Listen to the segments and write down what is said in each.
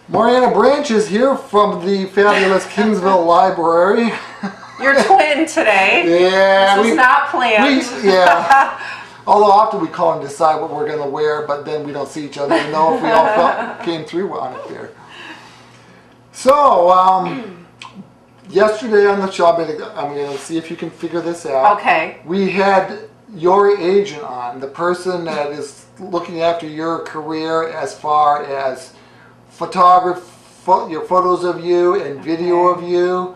Marianna Branch is here from the fabulous Kingsville Library. You're twin today. Yeah. This was not planned. Yeah. Although often we call and decide what we're going to wear, but then we don't see each other to know if we all came through on it there. So, yesterday on the show, I'm going to see if you can figure this out. Okay. We had your agent on, the person that is looking after your career as far as your photos of you and video of you.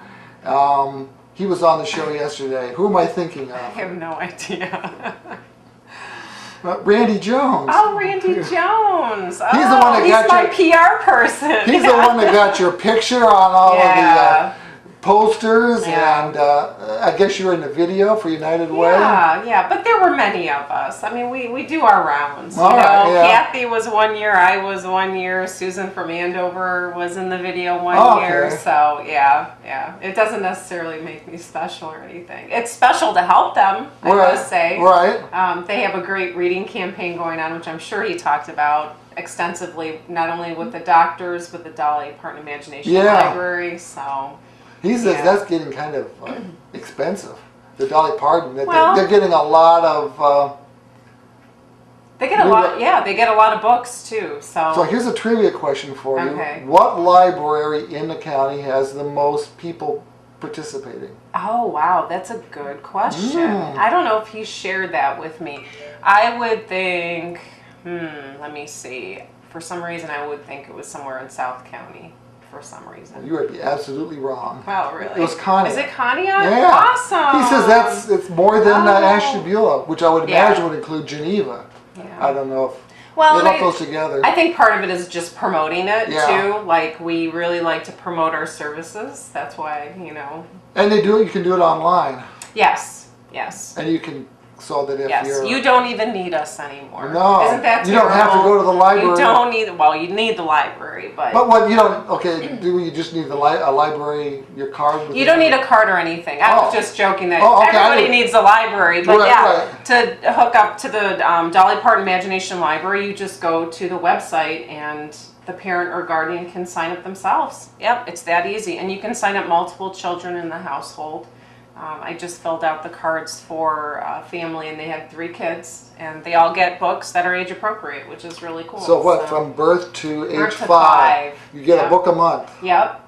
He was on the show yesterday. Who am I thinking of? I have no idea. Randy Jones. Oh, Randy Jones. He's the one that he's got my your, PR person. He's the one that got your picture on all of the posters, and I guess you were in the video for United Way. Yeah, but there were many of us. I mean, we do our rounds. All right, Kathy was 1 year, I was 1 year, Susan from Andover was in the video one year. So yeah, it doesn't necessarily make me special or anything. It's special to help them, I must say. Right. They have a great reading campaign going on, which I'm sure he talked about extensively, not only with the doctors, but the Dolly Parton Imagination Library. So. He says that's getting kind of expensive. The Dolly Parton, they're getting a lot of. They get a lot. Yeah, they get a lot of books too. So here's a trivia question for you. Okay. What library in the county has the most people participating? Oh wow, that's a good question. I don't know if he shared that with me. I would think. Let me see. For some reason, I would think it was somewhere in South County. For some reason. You would be absolutely wrong. Oh, really? It was Conneaut. Is it Conneaut? Yeah. Awesome. He says it's more than Ashtabula, which I would imagine would include Geneva. Yeah. I don't know if they lump those together. I think part of it is just promoting it too. Like we really like to promote our services. That's why, And you can do it online. Yes. And you can. So that if you don't even need us anymore. No, isn't that terrible? You don't have to go to the library. You don't need. Well, you need the library, but what you don't. Okay, do you just need a library? Your card? You don't need a card or anything. I was just joking that everybody needs a library, but to hook up to the Dolly Parton Imagination Library, you just go to the website and the parent or guardian can sign up themselves. Yep, it's that easy, and you can sign up multiple children in the household. I just filled out the cards for a family, and they had 3 kids, and they all get books that are age appropriate, which is really cool. So from birth to age 5, you get a book a month. Yep,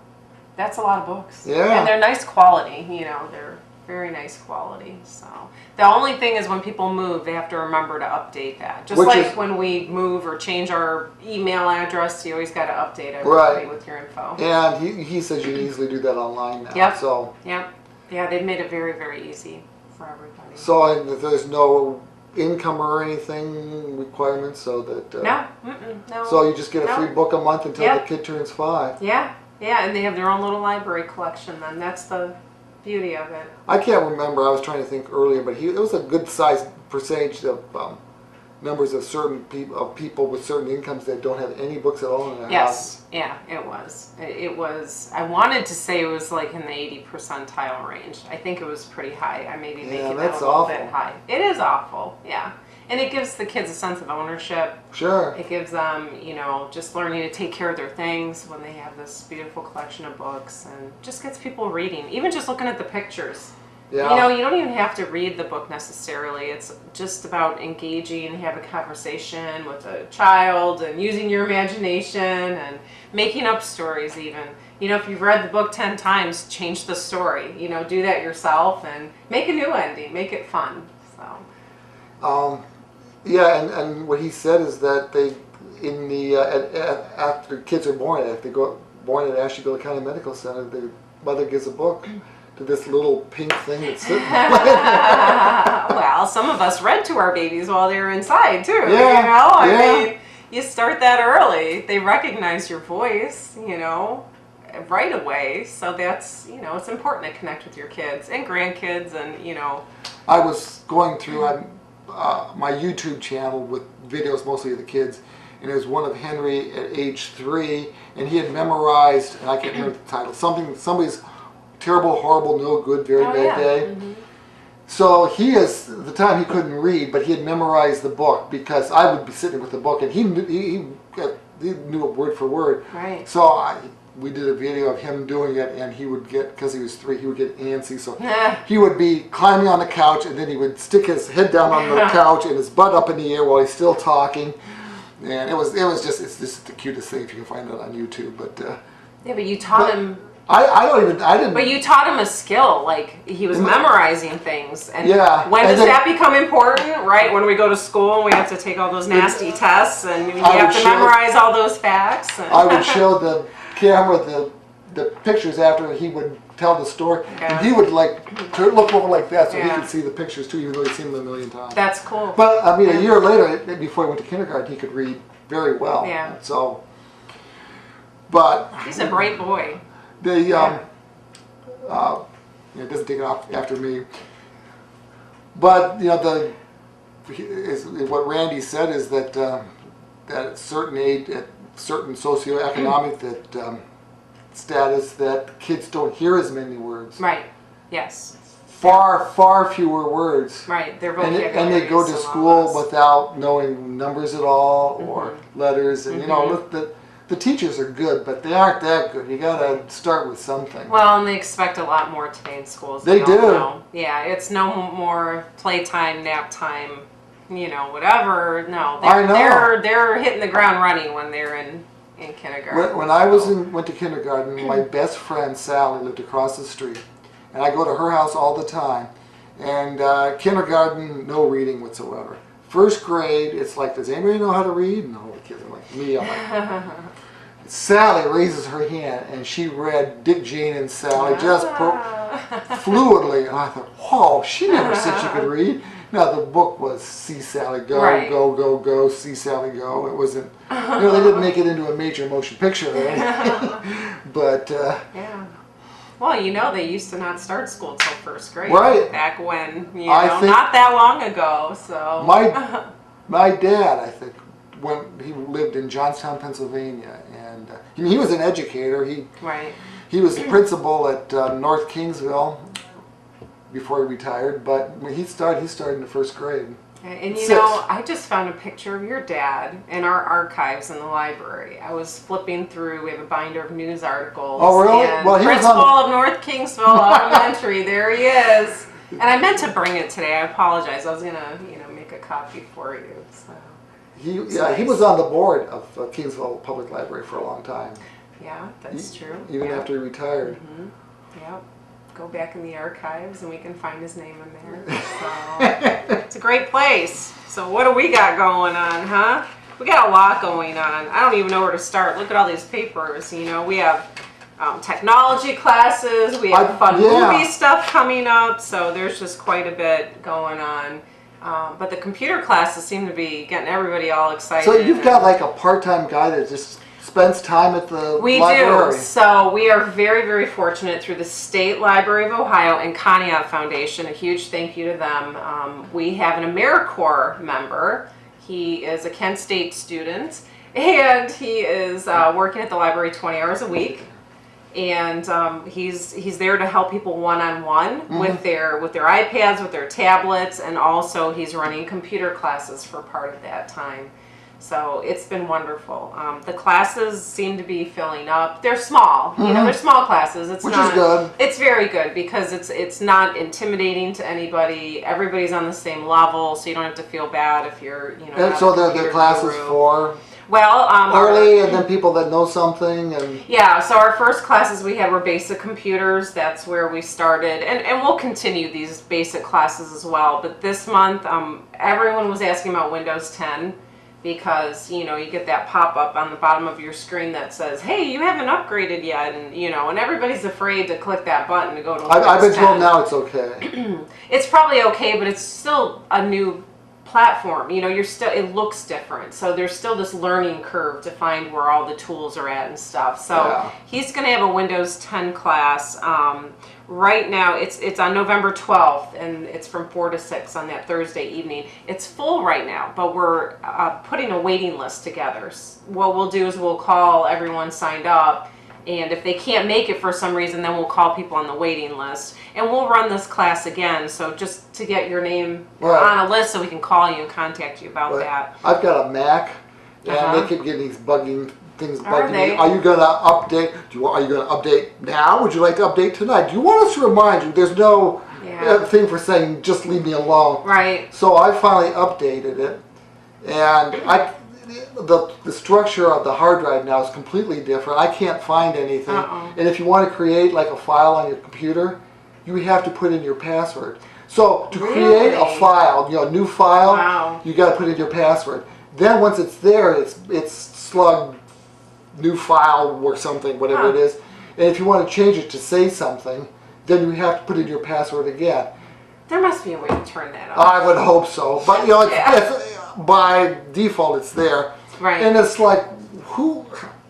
that's a lot of books. Yeah, and they're nice quality. They're very nice quality. So the only thing is when people move, they have to remember to update that. Just when we move or change our email address, you always got to update everybody with your info. And he says you can easily do that online now. Yep. So. Yep. Yeah, they've made it very, very easy for everybody. So there's no income or anything requirements, so that no. So you just get a free book a month until the kid turns 5. Yeah, and they have their own little library collection. Then that's the beauty of it. I can't remember. I was trying to think earlier, but it was a good sized percentage of numbers of certain people with certain incomes that don't have any books at all in their house. Yeah, it was. It was. I wanted to say it was like in the 80 percentile range. I think it was pretty high. I maybe make it a little bit high. It is awful. Yeah, and it gives the kids a sense of ownership. Sure. It gives them, just learning to take care of their things when they have this beautiful collection of books, and just gets people reading. Even just looking at the pictures. Yeah. You don't even have to read the book necessarily. It's just about engaging and having a conversation with a child and using your imagination and making up stories even. If you've read the book 10 times, change the story. Do that yourself and make a new ending. Make it fun. So. And what he said is that they, after kids are born, if they go born at Ashtabula County Medical Center, the mother gives a book to this little pink thing that's sitting there. Well, some of us read to our babies while they were inside too. Yeah. I mean, you start that early. They recognize your voice, right away. So that's, it's important to connect with your kids and grandkids and, I was going through my YouTube channel with videos mostly of the kids, and there's one of Henry at age 3, and he had memorized, and I can't remember the title, somebody's terrible, horrible, no good, very bad day. So at the time he couldn't read, but he had memorized the book because I would be sitting with the book, and he he knew it word for word. Right. So we did a video of him doing it, and he would get, because he was 3, he would get antsy. So he would be climbing on the couch, and then he would stick his head down on the couch and his butt up in the air while he's still talking. And it's just the cutest thing if you can find it on YouTube. But yeah, but you taught him. I didn't. But you taught him a skill, like he was memorizing things. And yeah. When does that become important, right? When we go to school and we have to take all those nasty tests and you have to memorize all those facts. I would show the camera the pictures after he would tell the story, and he would like look over like that so he could see the pictures too, even though he'd seen them a million times. That's cool. But I mean, a year later, before he went to kindergarten, he could read very well. Yeah. So, but he's a bright boy. It doesn't take it off after me. But what Randy said is that that at certain age, at certain socioeconomic status, that kids don't hear as many words. Right. Yes. Far fewer words. Right. Their vocabulary. And they go to school without knowing numbers at all or letters, and the teachers are good, but they aren't that good. You gotta start with something. Well, and they expect a lot more today in schools. They do. Know. Yeah, it's no more playtime, nap time, whatever. No, they're hitting the ground running when they're in kindergarten. When I went to kindergarten, my best friend Sally lived across the street, and I go to her house all the time. And kindergarten, no reading whatsoever. First grade, it's like, does anybody know how to read? And all the kids are like me. I'm like, Sally raises her hand, and she read Dick, Jane, and Sally just fluidly. And I thought, whoa, she never said she could read. No, the book was See Sally Go, Go, Go, Go, See Sally Go. It wasn't, they didn't make it into a major motion picture or anything. But, yeah. Well, they used to not start school until first grade. Right. Back when, not that long ago, so. My dad, I think, when he lived in Johnstown, Pennsylvania, and he was an educator. He was the principal at North Kingsville before he retired, but when he started in the first grade. And I just found a picture of your dad in our archives in the library. I was flipping through, we have a binder of news articles. Oh, really? And well, principal of North Kingsville Elementary, there he is. And I meant to bring it today. I apologize. I was going to, make a copy for you. So. He was on the board of Kingsville Public Library for a long time. Yeah, that's true. Even after he retired. Yep. Go back in the archives and we can find his name in there. So it's a great place. So what do we got going on, huh? We got a lot going on. I don't even know where to start. Look at all these papers. We have technology classes. We have fun movie stuff coming up. So there's just quite a bit going on. But the computer classes seem to be getting everybody all excited. So you've got like a part-time guy that just spends time at the library. We do. So we are very, very fortunate through the State Library of Ohio and Conneaut Foundation. A huge thank you to them. We have an AmeriCorps member. He is a Kent State student, and he is working at the library 20 hours a week. And he's there to help people one-on-one with their iPads, with their tablets, and also he's running computer classes for part of that time. So it's been wonderful. The classes seem to be filling up. They're small, they're small classes. Which is good. It's very good because it's not intimidating to anybody. Everybody's on the same level, so you don't have to feel bad if you're, And so they're classes for early, and then people that know something, and so our first classes we had were basic computers. That's where we started, and we'll continue these basic classes as well. But this month, everyone was asking about Windows 10. Because you get that pop-up on the bottom of your screen that says, "Hey, you haven't upgraded yet," and everybody's afraid to click that button to go to Windows 10. I've been told now it's okay. It's probably okay, but it's still a new platform. It looks different, so there's still this learning curve to find where all the tools are at and stuff. So he's going to have a Windows 10 class. Right now, it's on November 12th, and it's from 4 to 6 on that Thursday evening. It's full right now, but we're putting a waiting list together. What we'll do is we'll call everyone signed up, and if they can't make it for some reason, then we'll call people on the waiting list. And we'll run this class again, so just to get your name on a list so we can call you and contact you about that. I've got a Mac, and they keep getting these things bugging Are me. they? Are you going to update? Are you going to update now? Would you like to update tonight? Do you want us to remind you? There's no thing for saying just leave me alone. Right. So I finally updated it, and the structure of the hard drive now is completely different. I can't find anything. And if you want to create like a file on your computer, you have to put in your password. So to create a file, a new file, you got to put in your password. Then once it's there, it's slugged new file or something, whatever it is. And if you want to change it to say something, then you have to put in your password again. There must be a way to turn that off. I would hope so, but it's by default it's there. Right. And it's like,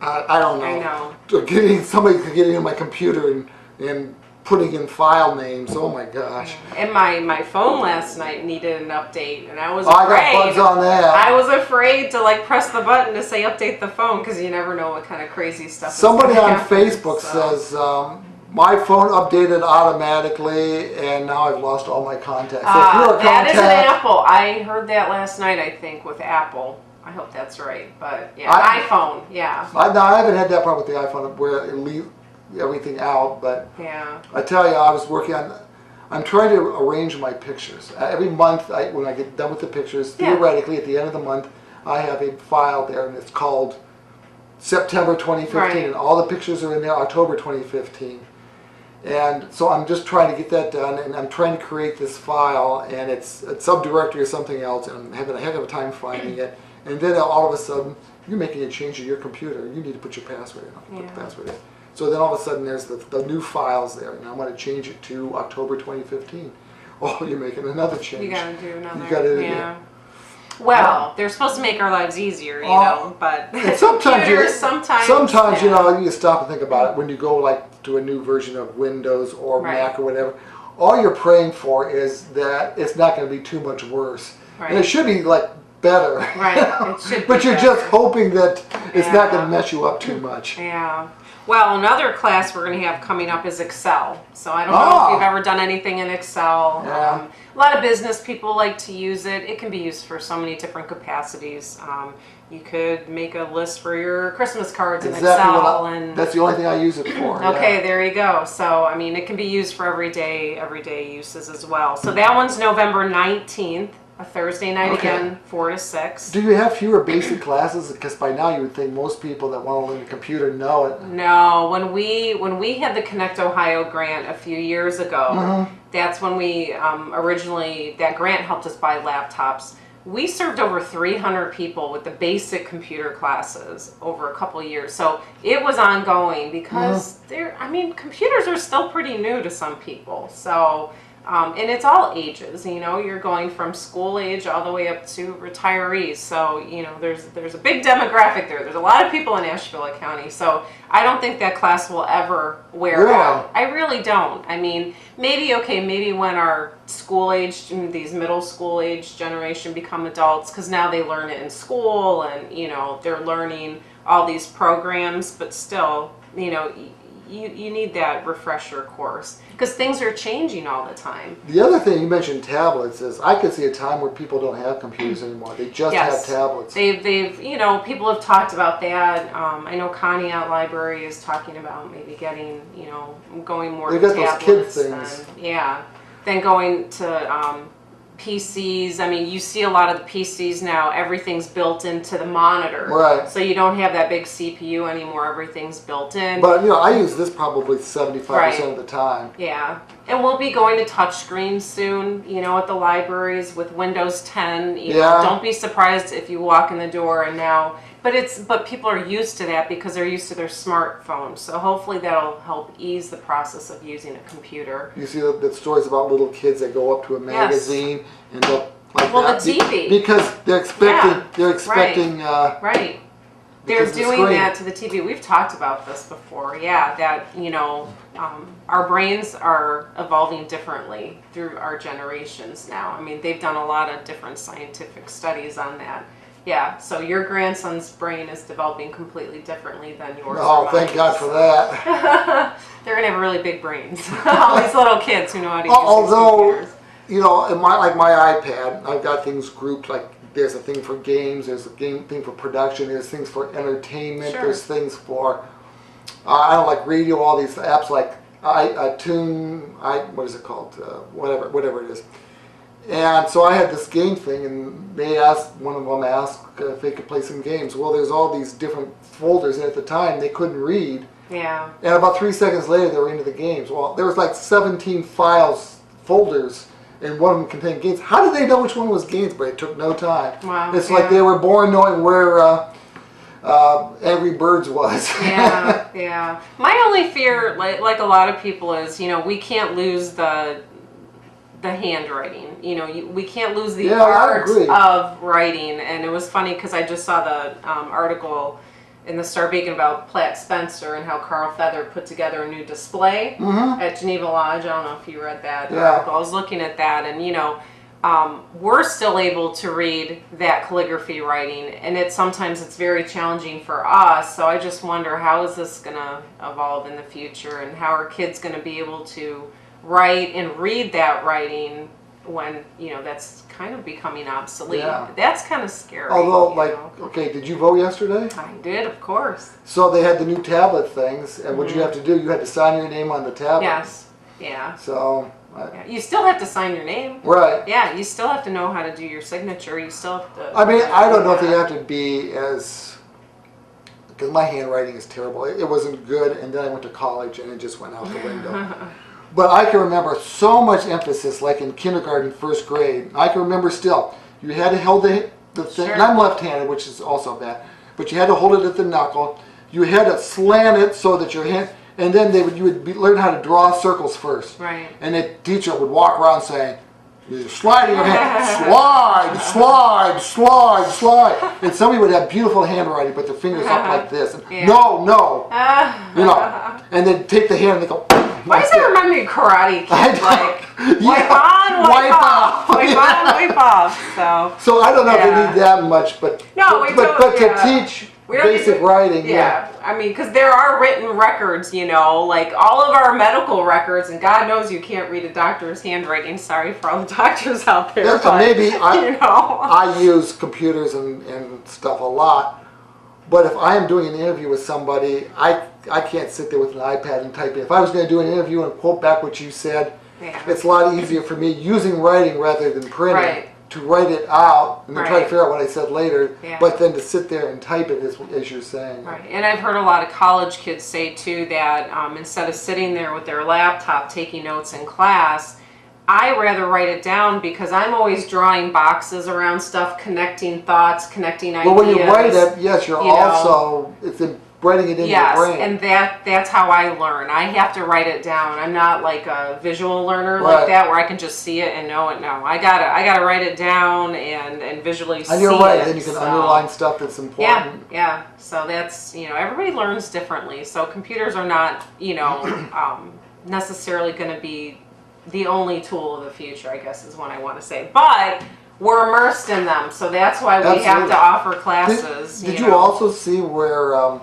I don't know. I know. Somebody could get into my computer and putting in file names. Oh my gosh. And my phone last night needed an update, and I was afraid. I got bugs on that. I was afraid to press the button to say update the phone, because you never know what kind of crazy stuff. Somebody on Facebook says my phone updated automatically, and now I've lost all my contacts. So if you're a that is an Apple. I heard that last night, I think, with Apple. I hope that's right, but iPhone, I haven't had that problem with the iPhone where it leaves everything out, but I tell you, I was working on. I'm trying to arrange my pictures. Every month, when I get done with the pictures, theoretically, at the end of the month, I have a file there, and it's called September 2015, and all the pictures are in there, October 2015. And so I'm just trying to get that done, and I'm trying to create this file, and it's a subdirectory or something else, and I'm having a heck of a time finding it. And then all of a sudden, you're making a change to your computer. You need to put your password in. Put the password in. So then all of a sudden, there's the new files there, and I'm going to change it to October 2015. Oh, you're making another change. You got to do another. You got to Well, they're supposed to make our lives easier, but sometimes sometimes you stop and think about it when you go to a new version of Windows or Mac or whatever. All you're praying for is that it's not going to be too much worse, and it should be better. Right, it should. But you're just hoping that it's not going to mess you up too much. Yeah. Well, another class we're going to have coming up is Excel. So I don't know if you've ever done anything in Excel. Yeah. A lot of business people like to use it. It can be used for so many different capacities. You could make a list for your Christmas cards in Excel, and that's the only thing I use it for. Okay, there you go. So I mean, it can be used for everyday uses as well. So that one's November 19th. A Thursday night again, 4 to 6. Do you have fewer basic classes? Because by now you would think most people that want to learn a computer know it. No, when we had the Connect Ohio grant a few years ago, that's when we originally, that grant helped us buy laptops. We served over 300 people with the basic computer classes over a couple of years. So it was ongoing because computers are still pretty new to some people. So. And it's all ages, you're going from school age all the way up to retirees. So, there's a big demographic there. There's a lot of people in Asheville County. So I don't think that class will ever wear out. I really don't. I mean, maybe when our school age, these middle school age generation become adults, because now they learn it in school and, they're learning all these programs, but still, you need that refresher course because things are changing all the time. The other thing you mentioned, tablets, is I could see a time where people don't have computers anymore. They just have tablets. They've people have talked about that. I know Connie at Library is talking about maybe getting, going more to tablets. Those kid things. Then going to PCs. I mean, you see a lot of the PCs now, everything's built into the monitor. Right. So you don't have that big CPU anymore, everything's built in. But, I use this probably 75% of the time. Yeah. And we'll be going to touchscreens soon, at the libraries with Windows 10. Don't be surprised if you walk in the door and now... But people are used to that because they're used to their smartphones. So hopefully that'll help ease the process of using a computer. You see the stories about little kids that go up to a magazine and they'll the TV. Because they're expecting right. They're doing that to the TV. We've talked about this before. Yeah, that our brains are evolving differently through our generations now. I mean, they've done a lot of different scientific studies on that. Yeah, so your grandson's brain is developing completely differly than yours. Oh, thank God for that. They're going to have really big brains. All these little kids who know how to use Although, in my iPad, I've got things grouped like there's a thing for games, there's a thing for production, there's things for entertainment, Sure. there's things for, I don't like radio, all these apps like what is it called? Whatever it is. And so I had this game thing, and one of them asked if they could play some games. Well, there's all these different folders, and at the time they couldn't read. Yeah. And about 3 seconds later, they were into the games. Well, there was like 17 folders, and one of them contained games. How did they know which one was games? But it took no time. Wow. It's like they were born knowing where Angry Birds was. Yeah, yeah. My only fear, like a lot of people, is we can't lose the handwriting. We can't lose the art of writing. And it was funny because I just saw the article in the Star Beacon about Platt Spencer and how Carl Feather put together a new display at Geneva Lodge. I don't know if you read that article. I was looking at that, and we're still able to read that calligraphy writing, and sometimes it's very challenging for us. So I just wonder, how is this going to evolve in the future, and how are kids going to be able to write and read that writing when that's kind of becoming obsolete? Yeah. That's kind of scary. Although, okay, did you vote yesterday? I did, of course. So they had the new tablet things, and what did you have to do? You had to sign your name on the tablet. Yes. Yeah. So. You still have to sign your name. Right. Yeah, you still have to know how to do your signature. You still have to. I mean, I don't know if they have to be as, because my handwriting is terrible. It wasn't good, and then I went to college, and it just went out the window. But I can remember so much emphasis, like in kindergarten, first grade. I can remember still, you had to hold the thing, Sure. and I'm left-handed, which is also bad, but you had to hold it at the knuckle. You had to slant it so that your hand, and then you would learn how to draw circles first. Right. And the teacher would walk around saying, you're sliding your hand, slide, slide, slide, slide. And somebody would have beautiful handwriting, but their fingers up like this. And, no. And then take the hand and they go, why does that remind me of Karate Kid? Like, wipe on, wipe off. Wipe on, wipe off. So I don't know if they need that much, but to teach basic writing. Yeah, I mean, because there are written records, like all of our medical records, and God knows you can't read a doctor's handwriting. Sorry for all the doctors out there. Yeah, but maybe I use computers and stuff a lot, but if I am doing an interview with somebody, I can't sit there with an iPad and type in. If I was going to do an interview and quote back what you said, it's a lot easier for me using writing rather than printing. Right. To write it out and then try to figure out what I said later, but then to sit there and type it as you're saying. Right, and I've heard a lot of college kids say too that instead of sitting there with their laptop taking notes in class, I rather write it down because I'm always drawing boxes around stuff, connecting thoughts, connecting ideas. Well, when you write it, yes, you're also writing it in your brain. And that's how I learn. I have to write it down. I'm not like a visual learner like that where I can just see it and know it. No, I gotta write it down and visually see it. And you're right. Then you can underline stuff that's important. Yeah. So that's everybody learns differently. So computers are not necessarily going to be the only tool of the future, I guess is what I want to say. But we're immersed in them, so that's why we have to offer classes. Did you also see where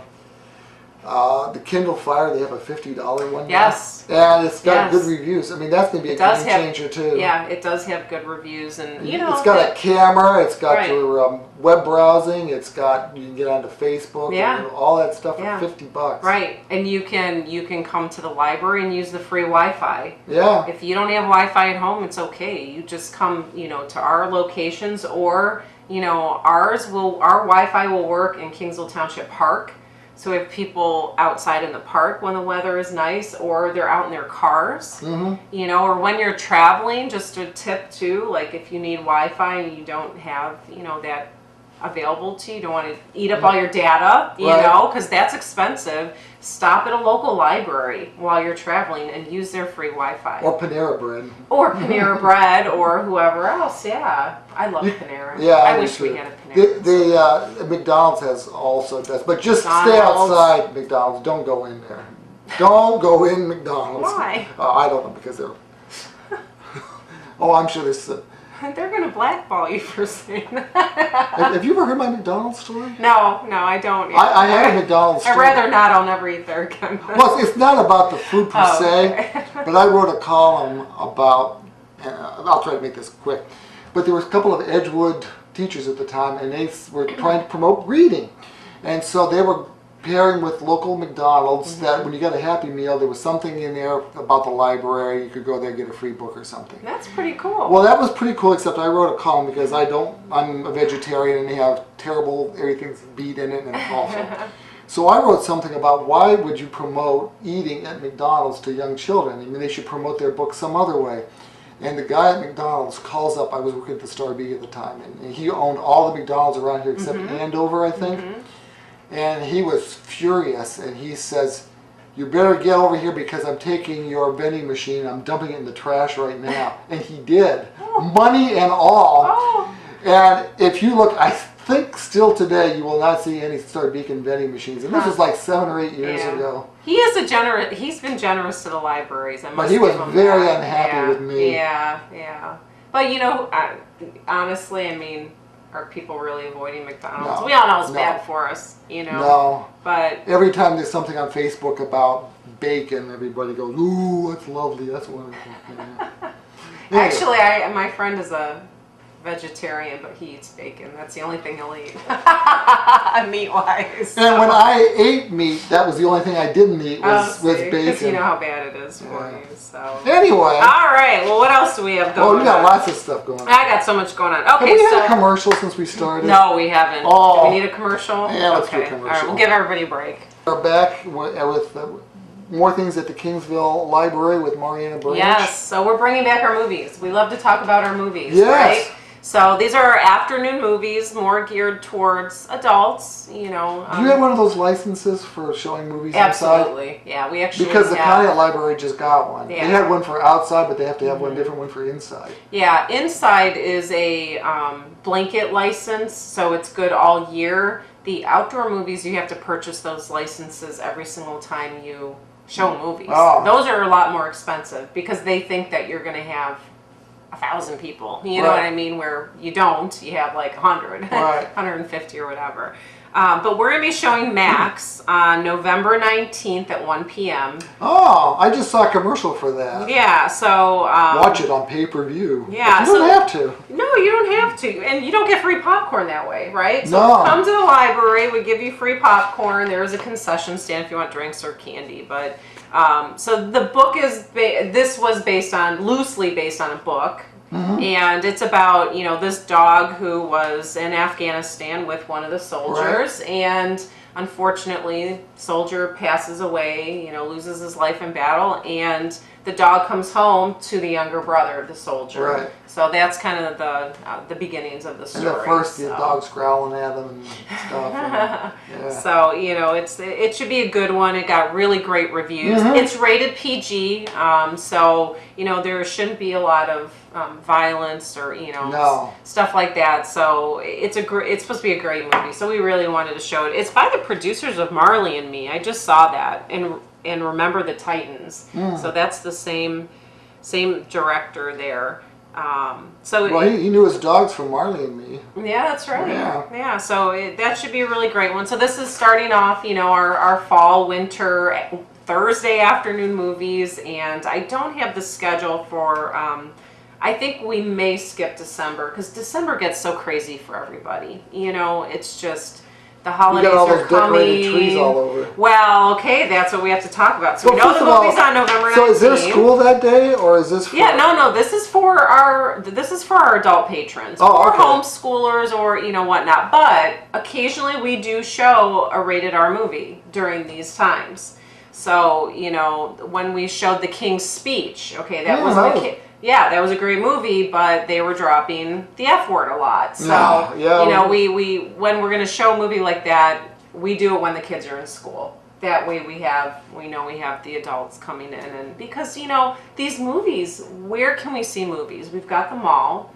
the Kindle Fire, they have a $50 one? Yes. And it's got good reviews. I mean, that's going to be a game changer too. Yeah, it does have good reviews, and it's got a camera. It's got your web browsing. It's got, you can get onto Facebook. And all that stuff for $50. Right, and you can come to the library and use the free Wi-Fi. Yeah. If you don't have Wi-Fi at home, it's okay. You just come, to our locations, or our Wi-Fi will work in Kingsville Township Park. So we have people outside in the park when the weather is nice, or they're out in their cars, or when you're traveling. Just a tip too, like if you need Wi-Fi and you don't have, that available to you, you don't want to eat up all your data, because that's expensive. Stop at a local library while you're traveling and use their free Wi-Fi. Or Panera Bread. Or Panera Bread, or whoever else. Yeah, I love Panera. Yeah, I wish we had a Panera. The McDonald's has also does, but just stay outside McDonald's. Don't go in there. Don't go in McDonald's. Why? I don't know, because they're. I'm sure there's. They're going to blackball you for saying that. Have you ever heard my McDonald's story? No, I don't. I had a McDonald's story. I'd rather not. I'll never eat there again. Well, it's not about the food per se, but I wrote a column about, I'll try to make this quick, but there was a couple of Edgewood teachers at the time, and they were trying to promote reading. And so they were pairing with local McDonald's that when you got a Happy Meal, there was something in there about the library. You could go there and get a free book or something. That's pretty cool. Well, that was pretty cool, except I wrote a column because I'm a vegetarian and they have terrible, everything's beet in it and it's awful. So I wrote something about why would you promote eating at McDonald's to young children? I mean, they should promote their book some other way. And the guy at McDonald's calls up, I was working at the Star B at the time, and he owned all the McDonald's around here except Andover, I think. And he was furious, and he says, you better get over here because I'm taking your vending machine, I'm dumping it in the trash right now. And he did, money and all. And if you look, I think still today you will not see any Star Beacon vending machines. And this was like 7 or 8 years ago. He is he's been generous to the libraries. But he was very unhappy with me. Yeah. But you know, honestly, I mean, are people really avoiding McDonald's? No, we all know it's bad for us, you know. No. But every time there's something on Facebook about bacon, everybody goes, "Ooh, that's lovely. That's wonderful." Yeah. Actually, my friend is a vegetarian, but he eats bacon. That's the only thing he'll eat, meat-wise. So. And when I ate meat, that was the only thing I didn't eat was bacon. Because you know how bad it is for you. So anyway. All right. Well, what else do we have going on? Oh, you got lots of stuff going on. I got so much going on. Okay, have we had a commercial since we started? No, we haven't. Oh. Do we need a commercial? Yeah, let's do a commercial. All right, we'll give everybody a break. We're back with more things at the Kingsville Library with Marianna Branch. Yes, so we're bringing back our movies. We love to talk about our movies, yes. right? So these are our afternoon movies, more geared towards adults, you know. Do you have one of those licenses for showing movies inside? Absolutely, yeah. We actually because the Conneaut Library just got one. Yeah. They had one for outside, but they have to have one different one for inside. Yeah, inside is a blanket license, so it's good all year. The outdoor movies, you have to purchase those licenses every single time you show movies. Oh. Those are a lot more expensive because they think that you're going to have 1,000 people, you know what I mean, where you don't, you have like 100, 150 or whatever. But we're going to be showing Max on November 19th at 1 p.m. Oh, I just saw a commercial for that. Yeah, so... watch it on pay-per-view. Yeah. But you don't have to. No, you don't have to. And you don't get free popcorn that way, right? So no. Come to the library, we give you free popcorn. There is a concession stand if you want drinks or candy. But so the book is, this was loosely based on a book. And it's about, you know, this dog who was in Afghanistan with one of the soldiers, and unfortunately, soldier passes away, you know, loses his life in battle, and the dog comes home to the younger brother of the soldier. Right. So that's kind of the beginnings of the story. And at first, the dog's growling at them and stuff. And, So, you know, it should be a good one. It got really great reviews. It's rated PG, so, you know, there shouldn't be a lot of violence or, you know, stuff like that. So it's supposed to be a great movie. So we really wanted to show it. It's by the producers of Marley and Me. I just saw that and Remember the Titans. So that's the same director there. He knew his dogs from Marley and Me. Yeah, that's right. Yeah. So that should be a really great one. So this is starting off, you know, our fall, winter, Thursday afternoon movies, and I don't have the schedule for. I think we may skip December because December gets so crazy for everybody. You know, it's just. The holidays are coming. Decorated trees all over. Well, okay, that's what we have to talk about. So we know the movie's on November 19th. So is there school that day, or is this? No. This is for our adult patrons, or homeschoolers, or you know whatnot. But occasionally we do show a rated R movie during these times. So you know when we showed The King's Speech, okay, that was a great movie, but they were dropping the F word a lot. So, you know, we when we're going to show a movie like that, we do it when the kids are in school. That way we know we have the adults coming in. And because, you know, these movies, where can we see movies? We've got them all.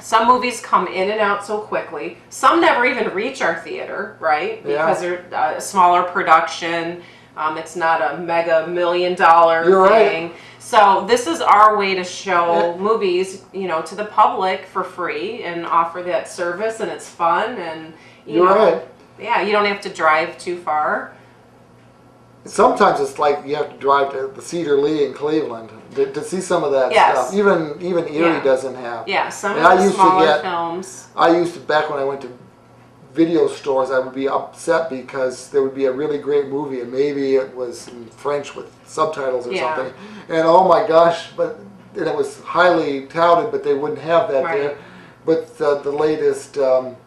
Some movies come in and out so quickly. Some never even reach our theater, right? Because they're a smaller production. It's not a mega $1 million thing. Right. So this is our way to show movies, you know, to the public for free and offer that service, and it's fun, and you know, you don't have to drive too far. sometimes it's like you have to drive to the Cedar Lee in Cleveland to see some of that stuff. Even Erie doesn't have. Yeah, some of the smaller films. I used to, back when I went to video stores, I would be upset because there would be a really great movie and maybe it was in French with subtitles or something. And oh my gosh, and it was highly touted, but they wouldn't have that there. But the latest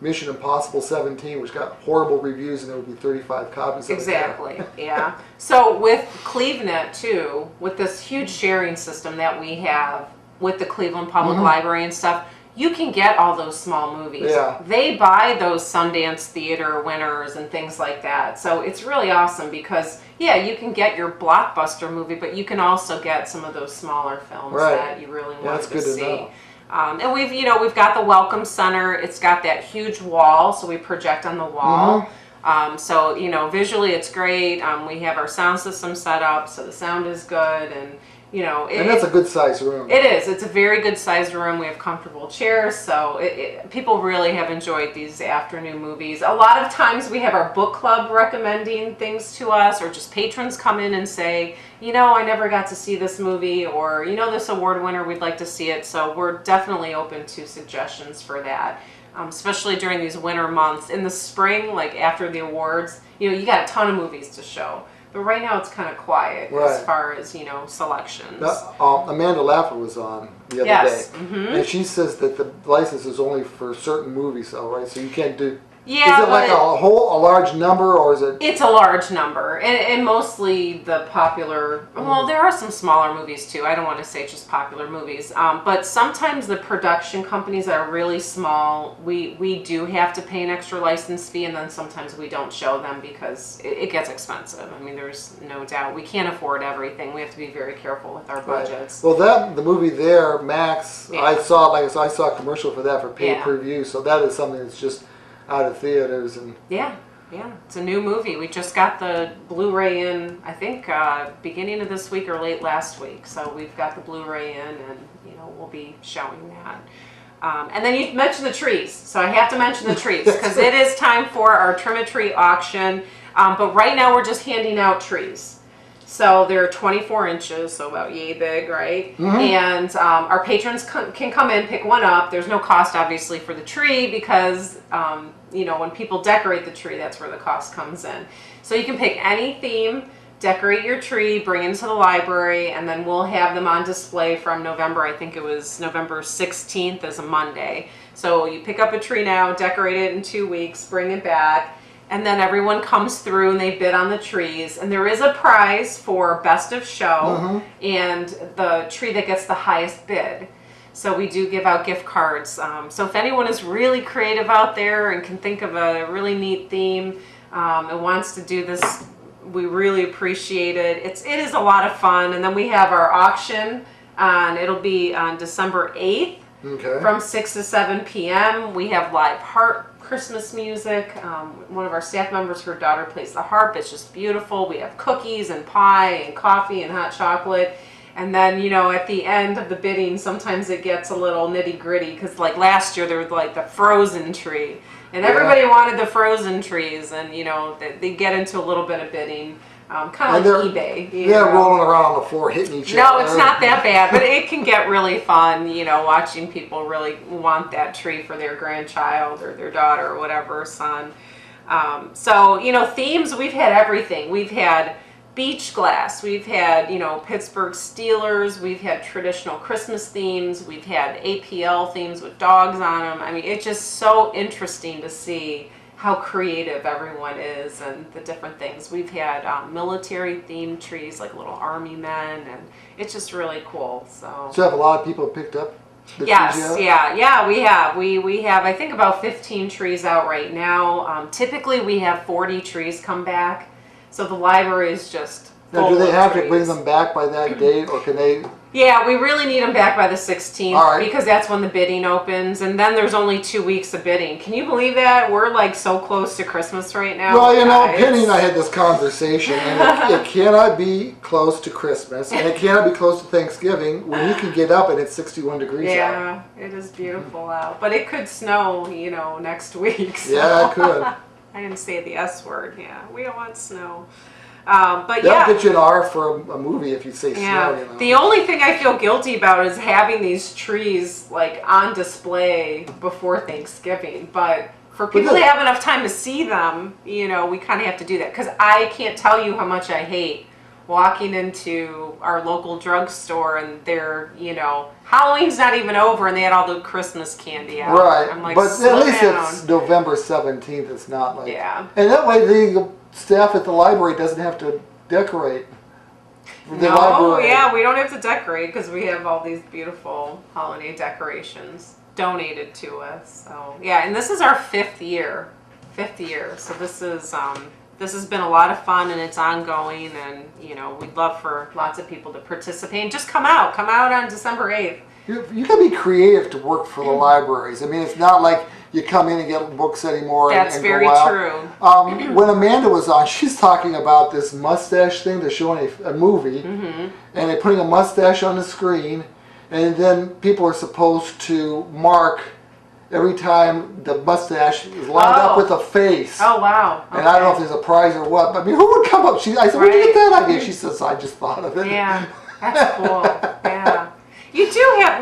Mission Impossible 17, which got horrible reviews, and there would be 35 copies of it. Exactly, yeah. So with CleveNet, too, with this huge sharing system that we have with the Cleveland Public Library and stuff, you can get all those small movies. Yeah. They buy those Sundance Theater winners and things like that. So it's really awesome because, yeah, you can get your blockbuster movie, but you can also get some of those smaller films that you really want to see. And we've got the Welcome Center. It's got that huge wall, so we project on the wall. So visually it's great. We have our sound system set up, so the sound is good, and and that's a good sized room. It is. It's a very good sized room. We have comfortable chairs, so people really have enjoyed these afternoon movies. A lot of times we have our book club recommending things to us, or just patrons come in and say, I never got to see this movie, or this award winner, we'd like to see it. So we're definitely open to suggestions for that, especially during these winter months. In the spring, like after the awards, you got a ton of movies to show. But right now it's kind of quiet as far as, selections. Amanda Laffer was on the other day. And she says that the license is only for certain movies, though, right? So you can't do... Yeah, is it like a large number, or is it... It's a large number, and mostly the popular... Well, there are some smaller movies, too. I don't want to say just popular movies. But sometimes the production companies that are really small, we do have to pay an extra license fee, and then sometimes we don't show them because it gets expensive. I mean, there's no doubt. We can't afford everything. We have to be very careful with our budgets. Well, the movie there, Max, I saw a commercial for that for pay-per-view, so that is something that's just... out of theaters. And it's a new movie. We just got the Blu-ray in, I think beginning of this week or late last week, so we've got the Blu-ray in, and we'll be showing that. And then you mentioned the trees, so I have to mention the trees because it is time for our Trim-a-Tree auction, but right now we're just handing out trees. So they're 24 inches, so about yay big, right? And our patrons can come in, pick one up. There's no cost, obviously, for the tree because, when people decorate the tree, that's where the cost comes in. So you can pick any theme, decorate your tree, bring it into the library, and then we'll have them on display from November. I think it was November 16th is a Monday. So you pick up a tree now, decorate it in 2 weeks, bring it back. And then everyone comes through and they bid on the trees. And there is a prize for best of show and the tree that gets the highest bid. So we do give out gift cards. So if anyone is really creative out there and can think of a really neat theme and wants to do this, we really appreciate it. It is a lot of fun. And then we have our auction and it'll be on December 8th from 6 to 7 p.m. We have live Christmas music. One of our staff members, her daughter plays the harp. It's just beautiful. We have cookies and pie and coffee and hot chocolate. And then, at the end of the bidding, sometimes it gets a little nitty gritty because like last year there was like the frozen tree and everybody wanted the frozen trees and, they get into a little bit of bidding. Kind of like eBay. They're rolling around on the floor hitting each other. No, it's not that bad, but it can get really fun, watching people really want that tree for their grandchild or their daughter or whatever, son. So, themes, we've had everything. We've had beach glass, we've had, Pittsburgh Steelers, we've had traditional Christmas themes, we've had APL themes with dogs on them. I mean, it's just so interesting to see how creative everyone is and the different things. We've had military themed trees like little army men, and it's just really cool. So have a lot of people picked up the trees yeah, we have. We have, I think, about 15 trees out right now. Typically we have 40 trees come back, so the library is just now, do they have to bring them back by that date, or can they? Yeah, we really need them back by the 16th because that's when the bidding opens, and then there's only 2 weeks of bidding. Can you believe that? We're like so close to Christmas right now. Well, Penny and I had this conversation, and it cannot be close to Christmas, and it cannot be close to Thanksgiving when you can get up and it's 61 degrees out. Yeah, it is beautiful out, but it could snow, next week. So. Yeah, it could. I didn't say the S word. Yeah, we don't want snow. But They'll yeah. get you an R for a movie if you say Yeah. snow. You know? The only thing I feel guilty about is having these trees like on display before Thanksgiving. But for people to have enough time to see them, you know, we kind of have to do that. Because I can't tell you how much I hate walking into our local drugstore and they're, you know, Halloween's not even over and they had all the Christmas candy out. Right. I'm like, but at least down. it's November 17th. It's not like... Yeah. And that way the staff at the library doesn't have to decorate. Yeah, we don't have to decorate because we have all these beautiful holiday decorations donated to us. So yeah, and this is our fifth year. So this has been a lot of fun and it's ongoing, and you know, we'd love for lots of people to participate and just come out on December 8th. You can be creative to work for the libraries. I mean, it's not like you come in and get books anymore. That's and very go out. true. When Amanda was on, she's talking about this mustache thing. They're showing a movie, and they're putting a mustache on the screen, and then people are supposed to mark every time the mustache is lined up with a face. Oh, wow. Okay. And I don't know if there's a prize or what, but I mean, who would come up? I said, where did you get that idea? She says, I just thought of it. Yeah, that's cool. Yeah.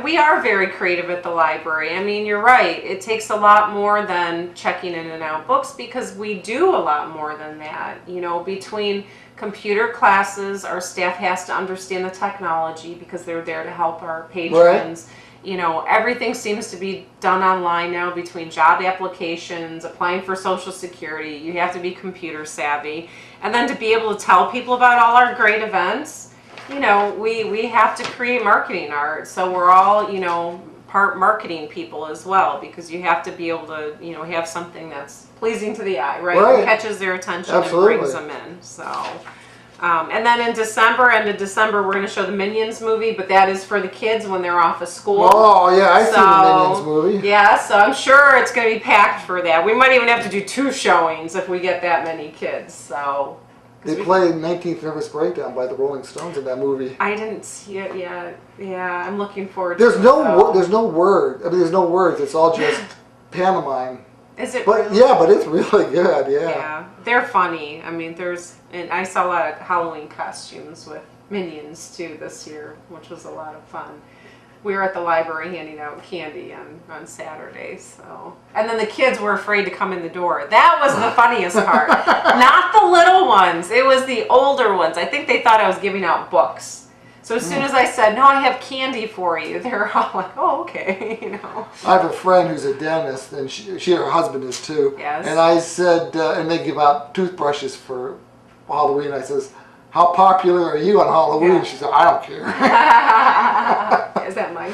We are very creative at the library. I mean, you're right. It takes a lot more than checking in and out books because we do a lot more than that. You know, between computer classes, our staff has to understand the technology because they're there to help our patrons. Right. You know, everything seems to be done online now between job applications, applying for Social Security. You have to be computer savvy. And then to be able to tell people about all our great events, you know, we have to create marketing art. So we're all, you know, part marketing people as well, because you have to be able to, you know, have something that's pleasing to the eye, right? It catches their attention and brings them in. So, and then in December, we're going to show the Minions movie, but that is for the kids when they're off of school. Oh, yeah, I've seen the Minions movie. Yeah, so I'm sure it's going to be packed for that. We might even have to do 2 showings if we get that many kids, so... They played 19th Nervous Breakdown by the Rolling Stones in that movie. I didn't see it yet. Yeah, I'm looking forward to it. There's no word. I mean, there's no words. It's all just pantomime. Is it? But really? Yeah, but it's really good. Yeah. Yeah, they're funny. I mean, and I saw a lot of Halloween costumes with Minions too this year, which was a lot of fun. We were at the library handing out candy on Saturday, so. And then the kids were afraid to come in the door. That was the funniest part. Not the little ones. It was the older ones. I think they thought I was giving out books. So as soon as I said, no, I have candy for you, they were all like, oh, okay, you know. I have a friend who's a dentist, and her husband is too. Yes. And I said, and they give out toothbrushes for Halloween. I says, how popular are you on Halloween? Yeah. She said, I don't care. Is that Mike?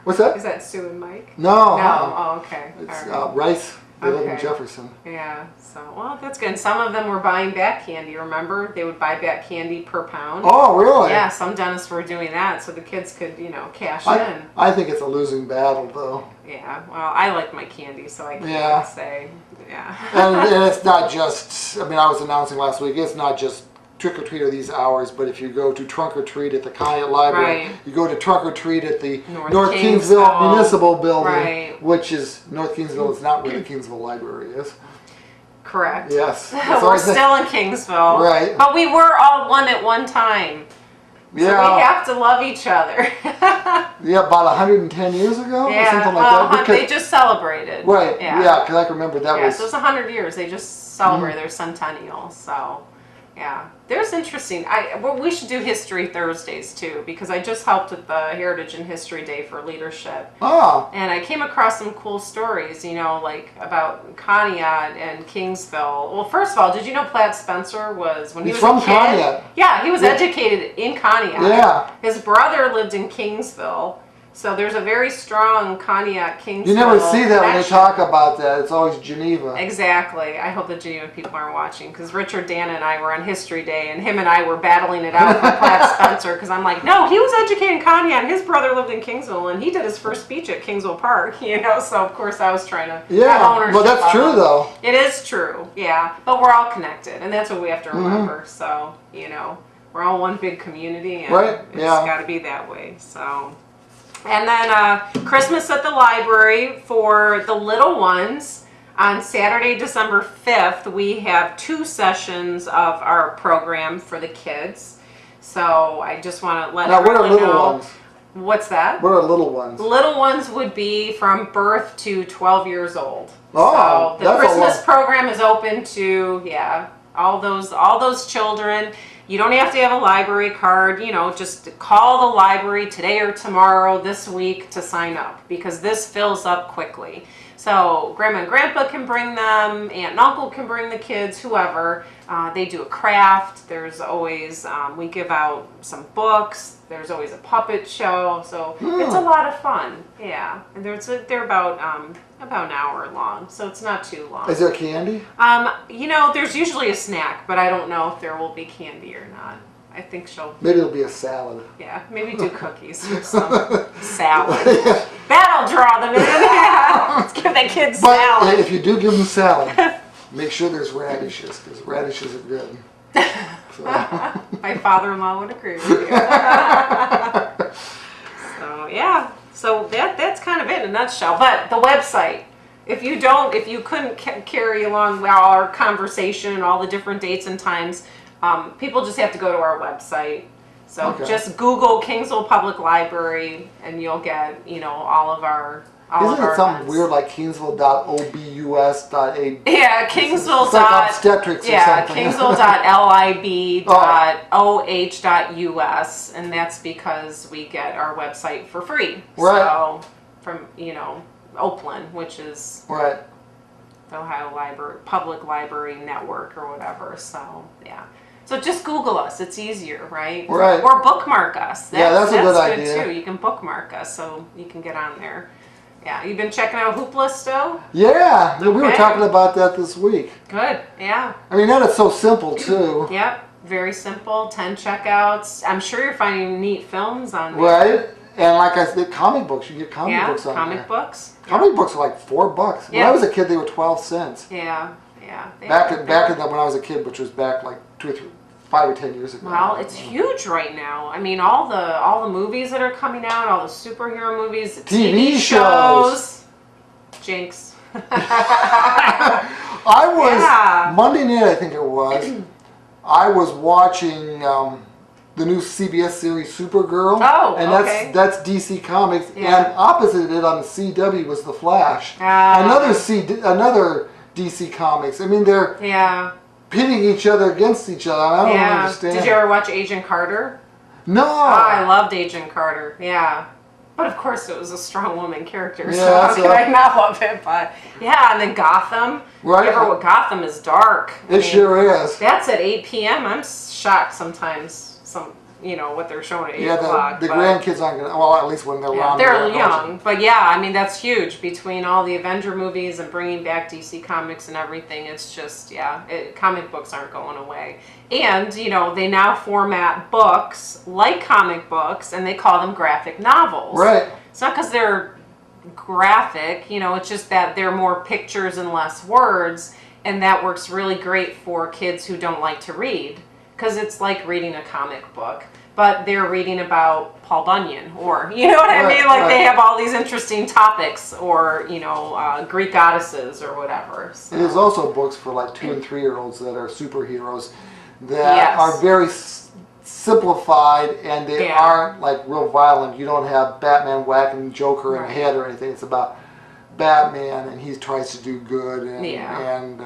What's that? Is that Sue and Mike? No. No. Oh, okay. It's Rice. They live in Jefferson. Yeah. So, well, that's good. And some of them were buying back candy. Remember, they would buy back candy per pound. Oh, really? Yeah. Some dentists were doing that, so the kids could, you know, cash in. I think it's a losing battle, though. Yeah. Well, I like my candy, so I can't say. Yeah. and it's not just. I mean, I was announcing last week. It's not just trick or treat are these hours, but if you go to trunk or treat at the Conneaut Library, you go to trunk or treat at the North Kingsville Municipal Building, which is North Kingsville is not where the Kingsville Library is. Correct. Yes. We're still in Kingsville. Right. But we were all one at one time. So we have to love each other. Yeah, about 110 years ago or something like that. Because they just celebrated. Right. Yeah, because I can remember that was... Yeah, so it's 100 years. They just celebrated their centennial, so... Yeah, there's interesting. We should do History Thursdays too, because I just helped with the Heritage and History Day for Leadership. Oh. And I came across some cool stories, you know, like about Conneaut and Kingsville. Well, first of all, did you know Platt Spencer was, when he was from a kid? Conneaut. Yeah, he was educated in Conneaut. Yeah. His brother lived in Kingsville. So there's a very strong Conneaut Kingsville You never see that connection. when they talk about that. It's always Geneva. Exactly. I hope the Geneva people aren't watching, because Richard, Dana, and I were on History Day, and him and I were battling it out for Platt Spencer, because I'm like, no, he was educated in Conneaut, and his brother lived in Kingsville, and he did his first speech at Kingsville Park, you know, so of course I was trying to have ownership. Well, that's true, though. It is true, yeah, but we're all connected, and that's what we have to remember, so, you know, we're all one big community, and it's got to be that way, so... And then Christmas at the library for the little ones. On Saturday, December 5th, we have 2 sessions of our program for the kids. So I just want to let everyone know. What are little ones? What's that? What are little ones? Little ones would be from birth to 12 years old. Oh, so the Christmas program is open to, all those children. You don't have to have a library card, just call the library today or tomorrow this week to sign up, because this fills up quickly. So grandma and grandpa can bring them, aunt and uncle can bring the kids, whoever. They do a craft. There's always, we give out some books. There's always a puppet show. So it's a lot of fun. Yeah. And they're about an hour long. So it's not too long. Is there candy? There's usually a snack, but I don't know if there will be candy or not. I think she'll... Maybe it'll be a salad. Yeah, maybe do cookies or some salad. Yeah. That'll draw them in. Yeah. Let's give the kids salad. But if you do give them salad, make sure there's radishes, because radishes are good. So. My father-in-law would agree with you. So, yeah. So that's kind of it in a nutshell. But the website, if you couldn't carry along our conversation and all the different dates and times, people just have to go to our website. So just Google Kingsville Public Library, and you'll get, all of our Isn't it something events. weird like Kingsville.obus.a? Yeah, Kingsville. It's like obstetrics or something. Kingsville.lib.oh.us, and that's because we get our website for free. Right. So from Oakland, which is right. the Ohio Public Library Network or whatever. So yeah. So just Google us. It's easier, right? Right. Or bookmark us. That's a good idea too. You can bookmark us so you can get on there. Yeah. You've been checking out Hoopla still? Yeah. We were talking about that this week. Good. Yeah. I mean, that is so simple, too. Yep. Very simple. 10 checkouts. I'm sure you're finding neat films on there. Right. And like I said, comic books. You get comic books on there. Comic books. Comic books are like $4. When I was a kid, they were 12 cents. Yeah. Back in when I was a kid, which was back like 5 or 10 years ago. Well, it's huge right now. I mean, all the movies that are coming out, all the superhero movies, the TV shows. Jinx. I was Monday night, I think it was. I was watching the new CBS series Supergirl. Oh, and that's DC Comics. Yeah. And opposite it on the CW was The Flash. Another DC Comics. I mean, they're pitting each other against each other. I don't understand. Did you ever watch Agent Carter? No. Oh, I loved Agent Carter. Yeah. But of course it was a strong woman character, so how could I not love it? But and then Gotham. Right. Gotham is dark. It sure is. That's at 8 p.m. I'm shocked sometimes. What they're showing at 8 o'clock. The grandkids aren't going to, well, at least when they're around. They're young. But I mean, that's huge. Between all the Avenger movies and bringing back DC Comics and everything, it's just, comic books aren't going away. And, they now format books like comic books, and they call them graphic novels. Right. It's not because they're graphic, it's just that they're more pictures and less words, and that works really great for kids who don't like to read. Because it's like reading a comic book, but they're reading about Paul Bunyan, or I mean? Like they have all these interesting topics, or Greek goddesses or whatever. So. And there's also books for like 2 and 3-year-olds that are superheroes that are very simplified, and they aren't like real violent. You don't have Batman whacking Joker in the head or anything. It's about Batman, and he tries to do good, and the end.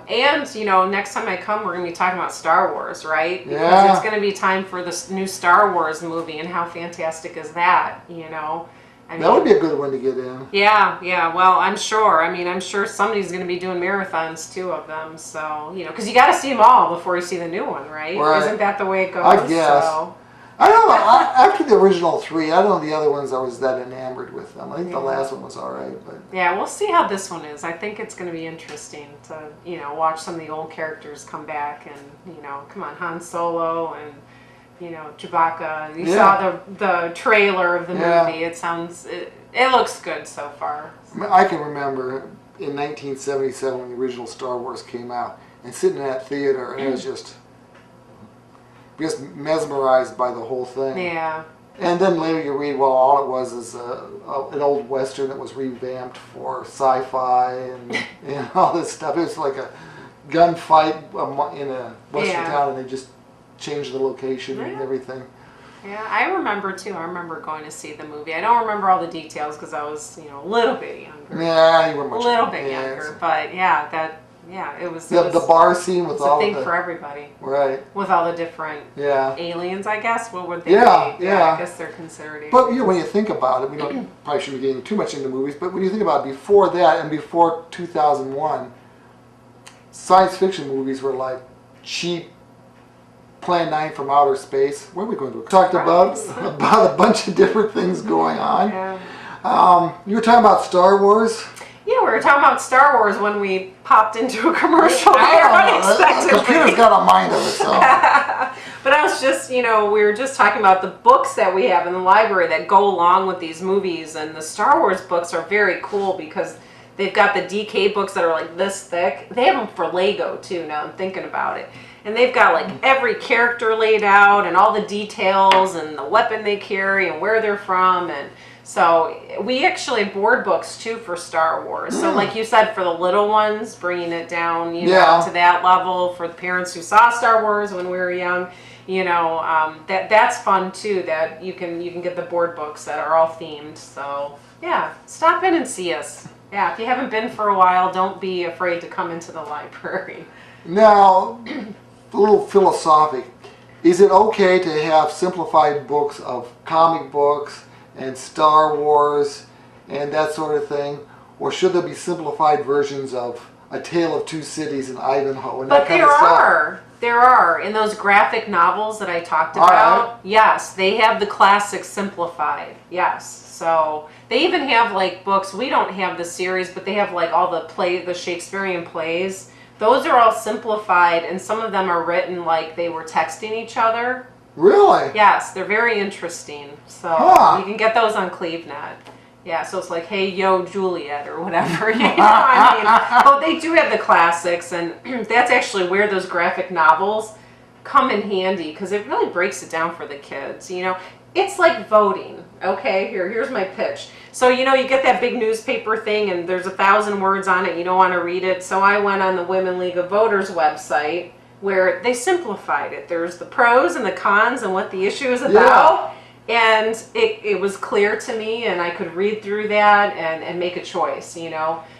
And next time I come, we're going to be talking about Star Wars, right? Because it's going to be time for this new Star Wars movie, and how fantastic is that? I mean, that would be a good one to get in. Yeah. Well, I'm sure. I mean, I'm sure somebody's going to be doing marathons too of them. So because you got to see them all before you see the new one, right? Isn't that the way it goes? I guess. So. I don't know. After the original 3, I don't know the other ones I was that enamored with them. I think the last one was all right. But we'll see how this one is. I think it's going to be interesting to, watch some of the old characters come back, and, come on, Han Solo and, Chewbacca. You saw the trailer of the movie. It looks good so far. I can remember in 1977 when the original Star Wars came out, and sitting in that theater, and it was just mesmerized by the whole thing. Yeah. And then later you read, well, all it was is an old Western that was revamped for sci-fi and all this stuff. It was like a gunfight in a Western town, and they just changed the location and everything. Yeah, I remember too. I remember going to see the movie. I don't remember all the details because I was, a little bit younger. Yeah, you were much a little bit younger, but it was the bar scene with all the thing for everybody, right? With all the different aliens, I guess. What would they be? Yeah. I guess they're considered aliens. But when you think about it, we probably shouldn't be getting too much into movies. But when you think about it, before that and before 2001, science fiction movies were like cheap. Plan 9 from outer space. What are we going to talk about a bunch of different things going on. Yeah. You were talking about Star Wars. Yeah, we were talking about Star Wars when we popped into a commercial there unexpectedly. The computer's got a mind of its own. But I was just, we were just talking about the books that we have in the library that go along with these movies, and the Star Wars books are very cool because they've got the DK books that are like this thick. They have them for Lego too, now I'm thinking about it. And they've got like every character laid out and all the details and the weapon they carry and where they're from. And so we actually have board books too for Star Wars. So like you said, for the little ones, bringing it down, to that level. For the parents who saw Star Wars when we were young, that's fun too. That you can get the board books that are all themed. So yeah, stop in and see us. Yeah, if you haven't been for a while, don't be afraid to come into the library. Now, a little philosophic. Is it okay to have simplified books of comic books and Star Wars and that sort of thing? Or should there be simplified versions of A Tale of Two Cities and Ivanhoe and that kind of stuff? There are. In those graphic novels that I talked about, yes, they have the classics simplified. Yes. So they even have like books. We don't have the series, but they have like all the Shakespearean plays. Those are all simplified, and some of them are written like they were texting each other. Really? Yes, they're very interesting. So you can get those on CleveNet. Yeah, so it's like, hey, yo, Juliet, or whatever. But they do have the classics, and that's actually where those graphic novels come in handy, because it really breaks it down for the kids. It's like voting. Okay, here's my pitch. So, you get that big newspaper thing and there's 1,000 words on it. You don't want to read it. So I went on the Women League of Voters website where they simplified it. There's the pros and the cons and what the issue is about. Yeah. And it was clear to me, and I could read through that and make a choice,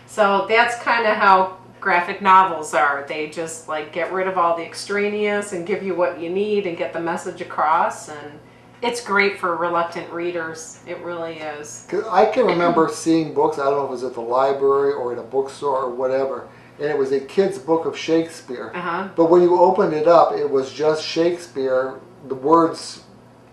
So that's kind of how graphic novels are. They just like get rid of all the extraneous and give you what you need and get the message across, and it's great for reluctant readers. It really is. 'Cause I can remember seeing books, I don't know if it was at the library or in a bookstore or whatever, and it was a kid's book of Shakespeare. But when you opened it up, it was just Shakespeare, the words,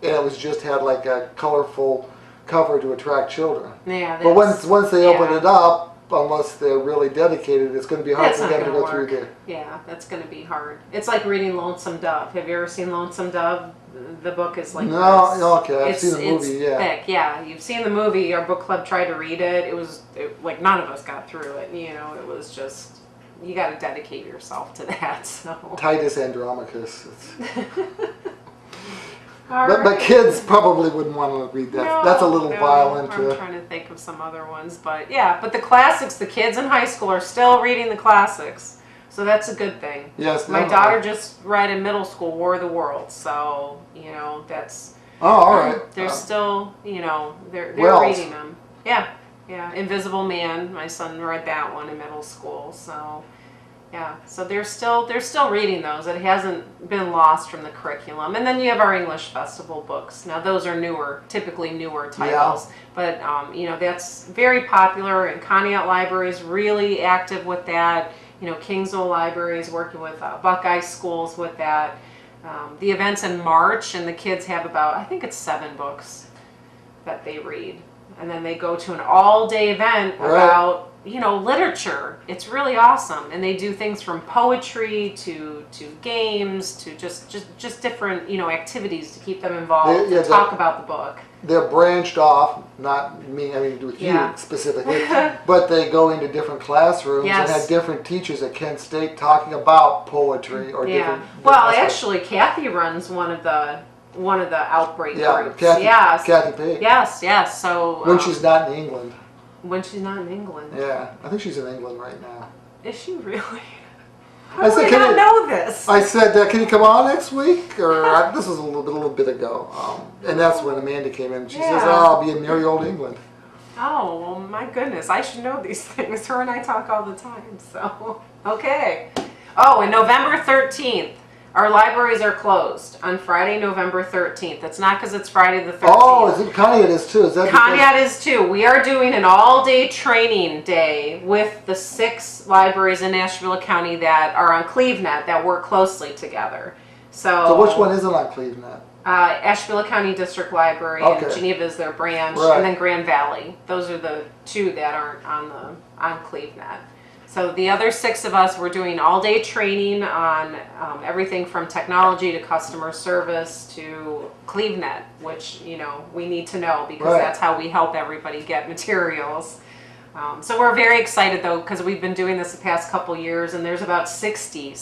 and it was just had like a colorful cover to attract children. Yeah. But once they open it up, unless they're really dedicated, it's going to be hard for them to go through there. Yeah, that's going to be hard. It's like reading Lonesome Dove. Have you ever seen Lonesome Dove? The book is like okay, I've seen the movie, it's thick, yeah. You've seen the movie. Our book club tried to read it. It was like none of us got through it. It was just, you got to dedicate yourself to that. So Titus Andromachus. But kids probably wouldn't want to read that. No, that's a little violent. I'm trying to think of some other ones, but yeah. But the classics, the kids in high school are still reading the classics. So that's a good thing. Yes. My daughter just read in middle school War of the Worlds, so that's. Oh, all right. They're still, they're reading them. Yeah. Invisible Man. My son read that one in middle school, so yeah. So they're still reading those. It hasn't been lost from the curriculum. And then you have our English Festival books. Now those are typically newer titles, but that's very popular, and Conneaut Library is really active with that. Kingsville Library is working with Buckeye schools with that. The event's in March, and the kids have about, I think it's 7 books that they read. And then they go to an all-day event about, literature. It's really awesome. And they do things from poetry to games to just different, you keep them involved, to talk about the book. They're branched off, not me, with you specifically, but they go into different classrooms and have different teachers at Kent State talking about poetry or different. Well, actually, Kathy runs one of the one of the outbreak groups. Kathy, yes. Kathy Page. Yes. So when she's not in England. When she's not in England. Yeah, I think she's in England right now. Is she really? How do I not know this? I said, can you come on next week? Or this was a little bit ago, and that's when Amanda came in. She says, I'll be in merry old England. Oh, well, my goodness. I should know these things. Her and I talk all the time. So, okay. Oh, and November 13th. Our libraries are closed on Friday, November 13th. It's not because it's Friday the 13th. Oh, is it Conneaut is too? Is that Conneaut is too. We are doing an all-day training day with the 6 libraries in Nashville County that are on CleveNet that work closely together. So which one isn't on CleveNet? Asheville County District Library and Geneva is their branch, and then Grand Valley. Those are the 2 that aren't on CleveNet. So the other 6 of us, we're doing all-day training on everything from technology to customer service to CleveNet, which, we need to know because that's how we help everybody get materials. So we're very excited, though, because we've been doing this the past couple years, and there's about 60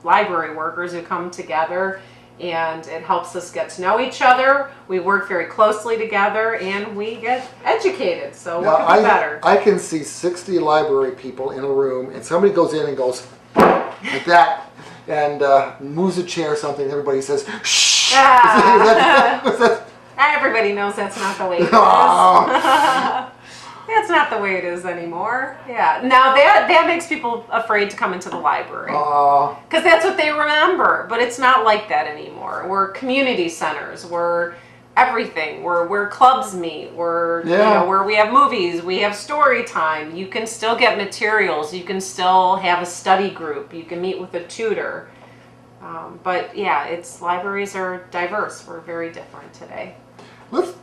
library workers who come together, and it helps us get to know each other. We work very closely together, and we get educated. So what could be better? I can see 60 library people in a room, and somebody goes in and goes like that, and moves a chair or something, and everybody says, shh. Everybody knows that's not the way it is. That's not the way it is anymore. Yeah. Now that makes people afraid to come into the library. Because that's what they remember. But it's not like that anymore. We're community centers. We're everything. We're where clubs meet. We're where we have movies. We have story time. You can still get materials. You can still have a study group. You can meet with a tutor. But yeah, libraries are diverse. We're very different today. Let's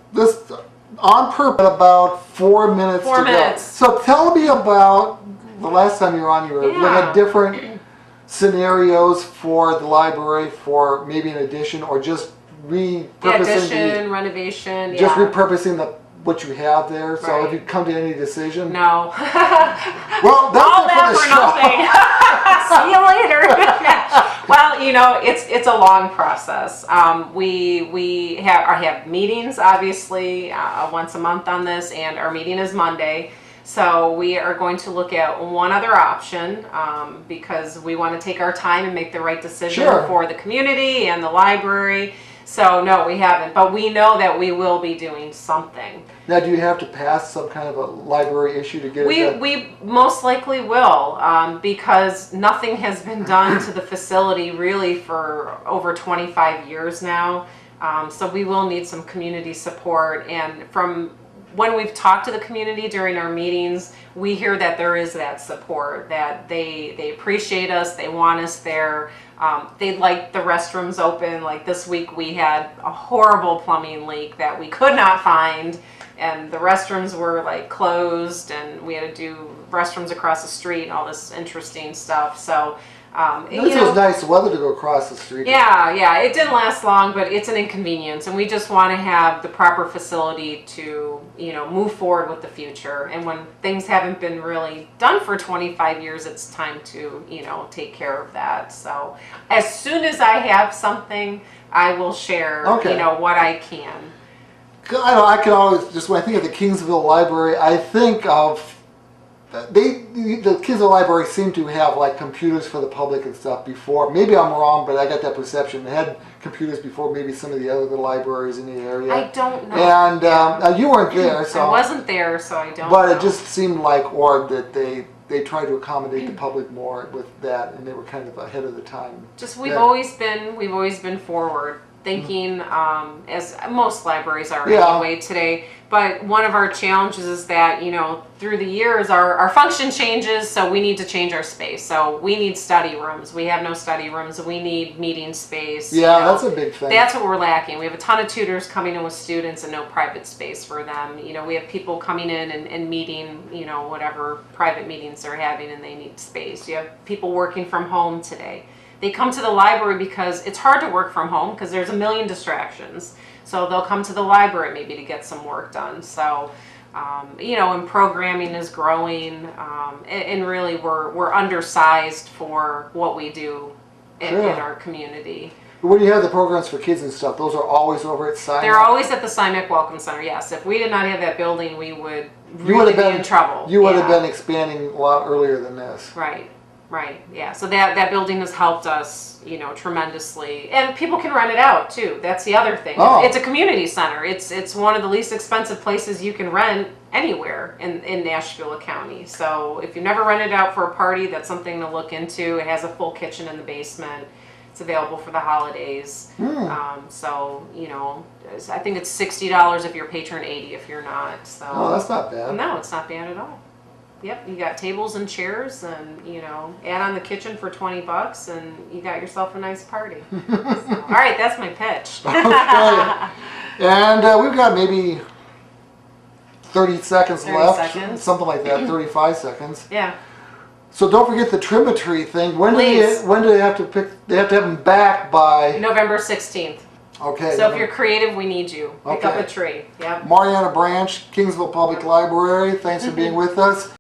on purpose, about 4 minutes to go. So tell me about the last time you were on. You were looking at different scenarios for the library for maybe an addition or just repurposing. Renovation. Just repurposing what you have there. So have you come to any decision? No. Well, that's all that for nothing. See you later. Well, it's a long process. We have meetings, obviously, once a month on this, and our meeting is Monday. So we are going to look at one other option because we want to take our time and make the right decision for the community and the library. So no, we haven't, but we know that we will be doing something. Now, do you have to pass some kind of a library issue to get it done? We most likely will, because nothing has been done to the facility really for over 25 years now. So we will need some community support, and from when we've talked to the community during our meetings, we hear that there is that support, that they appreciate us, they want us there. They'd like the restrooms open. Like this week we had a horrible plumbing leak that we could not find, and the restrooms were like closed, and we had to do restrooms across the street and all this interesting stuff. So it was nice weather to go across the street. Yeah, it didn't last long, but it's an inconvenience, and we just want to have the proper facility to, move forward with the future. And when things haven't been really done for 25 years, it's time to, take care of that. So as soon as I have something, I will share, what I can. I can always, just when I think of the Kingsville Library, I think of the Kingsville Library seemed to have like computers for the public and stuff before. Maybe I'm wrong, but I got that perception. They had computers before maybe some of the other libraries in the area. I don't know. And you weren't there, so I wasn't there, so I don't. But know. It just seemed like Ord that they tried to accommodate the public more with that, and they were kind of ahead of the time. Just we've always been forward thinking, as most libraries are anyway today. But one of our challenges is that, through the years, our function changes, so we need to change our space. So we need study rooms. We have no study rooms. We need meeting space. Yeah, that's a big thing. That's what we're lacking. We have a ton of tutors coming in with students and no private space for them. We have people coming in and meeting, whatever private meetings they're having, and they need space. You have people working from home today. They come to the library because it's hard to work from home because there's a million distractions. So they'll come to the library maybe to get some work done. So, and programming is growing, and really we're undersized for what we do in our community. When you have the programs for kids and stuff, those are always over at Simac? They're always at the Simac Welcome Center, yes. If we did not have that building, we would really be in trouble. You would have been expanding a lot earlier than this. Right, yeah. So that building has helped us, you know, tremendously. And people can rent it out, too. That's the other thing. Oh. It's a community center. It's one of the least expensive places you can rent anywhere in Nashville County. So if you've never rented out for a party, that's something to look into. It has a full kitchen in the basement. It's available for the holidays. So, you know, I think it's $60 if you're a patron, $80 if you're not. So, oh, that's not bad. No, it's not bad at all. Yep, you got tables and chairs, and, you know, add on the kitchen for $20, and you got yourself a nice party. So, all right, that's my pitch. Okay. And we've got maybe 30 seconds left. Something like that, 35 seconds. Yeah. So don't forget the Trim-a-Tree thing. When do they have to pick? They have to have them back by November 16th. Okay. So if you're creative, we need you. Pick up a tree. Yep. Marianna Branch, Kingsville Public Library. Thanks for being with us.